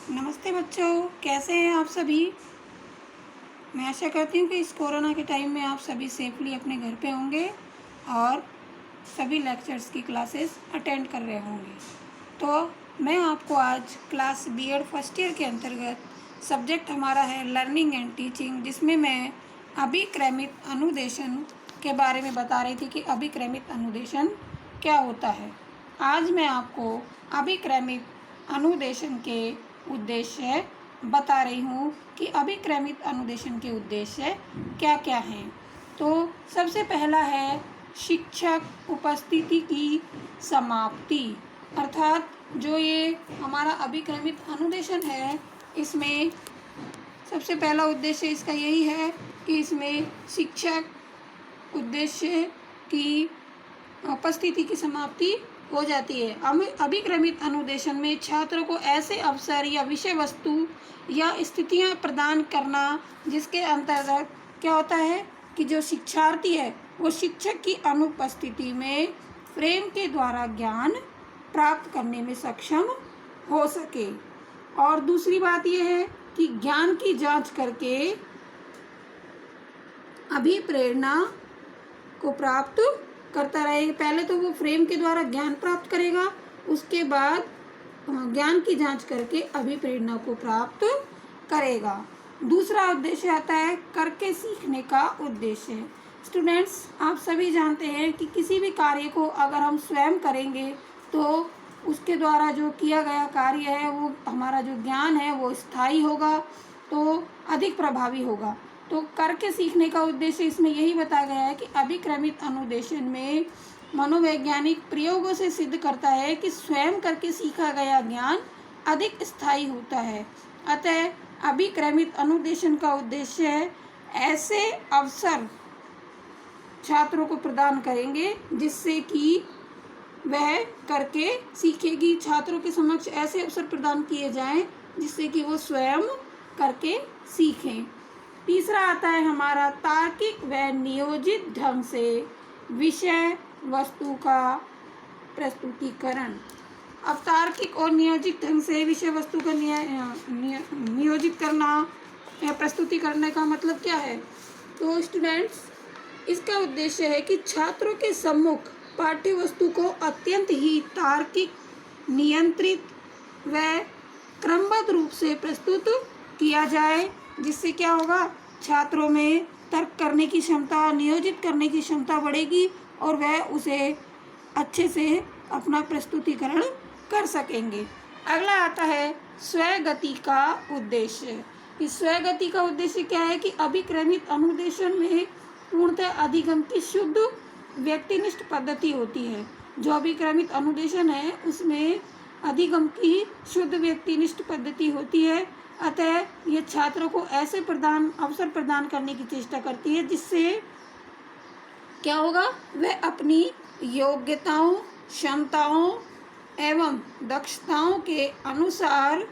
नमस्ते बच्चों, कैसे हैं आप सभी। मैं आशा करती हूँ कि इस कोरोना के टाइम में आप सभी सेफली अपने घर पे होंगे और सभी लेक्चर्स की क्लासेस अटेंड कर रहे होंगे। तो मैं आपको आज क्लास बीएड फर्स्ट ईयर के अंतर्गत सब्जेक्ट हमारा है लर्निंग एंड टीचिंग, जिसमें मैं अभिक्रमित अनुदेशन के बारे में बता रही थी कि अभिक्रमित अनुदेशन क्या होता है। आज मैं आपको अभिक्रमित अनुदेशन के उद्देश्य बता रही हूँ कि अभिक्रमित अनुदेशन के उद्देश्य क्या क्या हैं। तो सबसे पहला है शिक्षक उपस्थिति की समाप्ति, अर्थात जो ये हमारा अभिक्रमित अनुदेशन है, इसमें सबसे पहला उद्देश्य इसका यही है कि इसमें शिक्षक उद्देश्य की उपस्थिति की समाप्ति हो जाती है। अभिक्रमित अनुदेशन में छात्रों को ऐसे अवसर या विषय वस्तु या स्थितियां प्रदान करना जिसके अंतर्गत क्या होता है कि जो शिक्षार्थी है वो शिक्षक की अनुपस्थिति में फ्रेम के द्वारा ज्ञान प्राप्त करने में सक्षम हो सके। और दूसरी बात यह है कि ज्ञान की जांच करके अभिप्रेरणा को प्राप्त करता रहेगा। पहले तो वो फ्रेम के द्वारा ज्ञान प्राप्त करेगा, उसके बाद ज्ञान की जांच करके अभिप्रेरणा को प्राप्त करेगा। दूसरा उद्देश्य आता है करके सीखने का उद्देश्य। स्टूडेंट्स, आप सभी जानते हैं कि किसी भी कार्य को अगर हम स्वयं करेंगे तो उसके द्वारा जो किया गया कार्य है वो हमारा जो ज्ञान है वो स्थायी होगा, तो अधिक प्रभावी होगा। तो करके सीखने का उद्देश्य इसमें यही बताया गया है कि अभिक्रमित अनुदेशन में मनोवैज्ञानिक प्रयोगों से सिद्ध करता है कि स्वयं करके सीखा गया ज्ञान अधिक स्थायी होता है। अतः अभिक्रमित अनुदेशन का उद्देश्य है ऐसे अवसर छात्रों को प्रदान करेंगे जिससे कि वह करके सीखेगी। छात्रों के समक्ष ऐसे अवसर प्रदान किए जाएं जिससे कि वो स्वयं करके सीखें। तीसरा आता है हमारा तार्किक व नियोजित ढंग से विषय वस्तु का प्रस्तुतिकरण। अब तार्किक और नियोजित ढंग से विषय वस्तु का नियोजित करना या प्रस्तुति करने का मतलब क्या है। तो स्टूडेंट्स, इसका उद्देश्य है कि छात्रों के सम्मुख पाठ्य वस्तु को अत्यंत ही तार्किक, नियंत्रित व क्रमबद्ध रूप से प्रस्तुत किया जाए, जिससे क्या होगा, छात्रों में तर्क करने की क्षमता, नियोजित करने की क्षमता बढ़ेगी और वह उसे अच्छे से अपना प्रस्तुतिकरण कर सकेंगे। अगला आता है स्वगति का उद्देश्य। इस स्वगति का उद्देश्य क्या है कि अभिक्रमित अनुदेशन में पूर्णतः अधिगम की शुद्ध व्यक्तिनिष्ठ पद्धति होती है। जो अभिक्रमित अनुदेशन है उसमें अधिगम की शुद्ध व्यक्तिनिष्ठ पद्धति होती है। अतः ये छात्रों को ऐसे अवसर प्रदान करने की चेष्टा करती है जिससे क्या होगा, वह अपनी योग्यताओं, क्षमताओं एवं दक्षताओं के अनुसार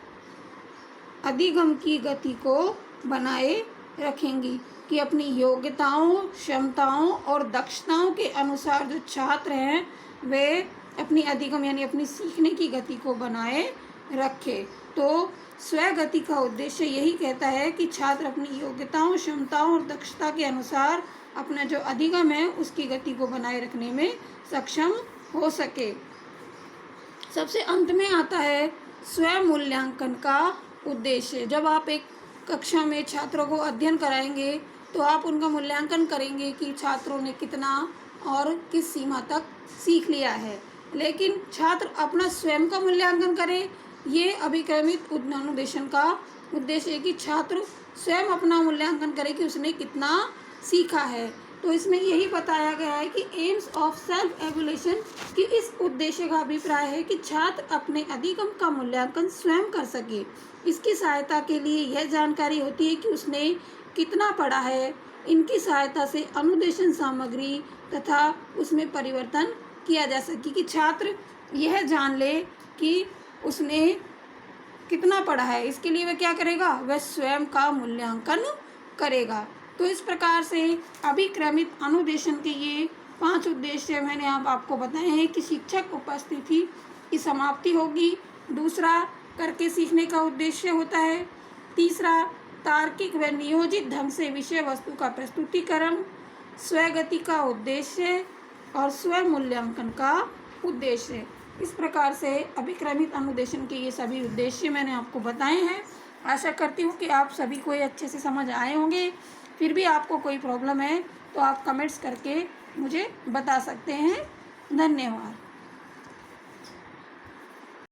अधिगम की गति को बनाए रखेंगी। कि अपनी योग्यताओं, क्षमताओं और दक्षताओं के अनुसार जो छात्र हैं वे अपनी अधिगम यानी अपनी सीखने की गति को बनाए रखे। तो स्वगति का उद्देश्य यही कहता है कि छात्र अपनी योग्यताओं, क्षमताओं और दक्षता के अनुसार अपना जो अधिगम है उसकी गति को बनाए रखने में सक्षम हो सके। सबसे अंत में आता है स्वयं मूल्यांकन का उद्देश्य। जब आप एक कक्षा में छात्रों को अध्ययन कराएंगे तो आप उनका मूल्यांकन करेंगे कि छात्रों ने कितना और किस सीमा तक सीख लिया है। लेकिन छात्र अपना स्वयं का मूल्यांकन करें, ये अभिक्रमित अनुदेशन का उद्देश्य है कि छात्र स्वयं अपना मूल्यांकन करे कि उसने कितना सीखा है। तो इसमें यही बताया गया है कि एम्स ऑफ सेल्फ एवल्यूशन कि इस उद्देश्य का अभिप्राय है कि छात्र अपने अधिगम का मूल्यांकन स्वयं कर सके। इसकी सहायता के लिए यह जानकारी होती है कि उसने कितना पढ़ा है। इनकी सहायता से अनुदेशन सामग्री तथा उसमें परिवर्तन किया जा सके कि छात्र यह जान ले कि उसने कितना पढ़ा है। इसके लिए वह क्या करेगा, वह स्वयं का मूल्यांकन करेगा। तो इस प्रकार से अभिक्रमित अनुदेशन के ये 5 उद्देश्य मैंने अब आपको बताए हैं कि शिक्षक उपस्थिति की समाप्ति होगी। दूसरा, करके सीखने का उद्देश्य होता है। तीसरा, तार्किक व नियोजित ढंग से विषय वस्तु का प्रस्तुतिकरण, स्वगति का उद्देश्य और स्वमूल्यांकन का उद्देश्य। इस प्रकार से अभिक्रमित अनुदेशन के ये सभी उद्देश्य मैंने आपको बताए हैं। आशा करती हूँ कि आप सभी को ये अच्छे से समझ आए होंगे। फिर भी आपको कोई प्रॉब्लम है तो आप कमेंट्स करके मुझे बता सकते हैं। धन्यवाद।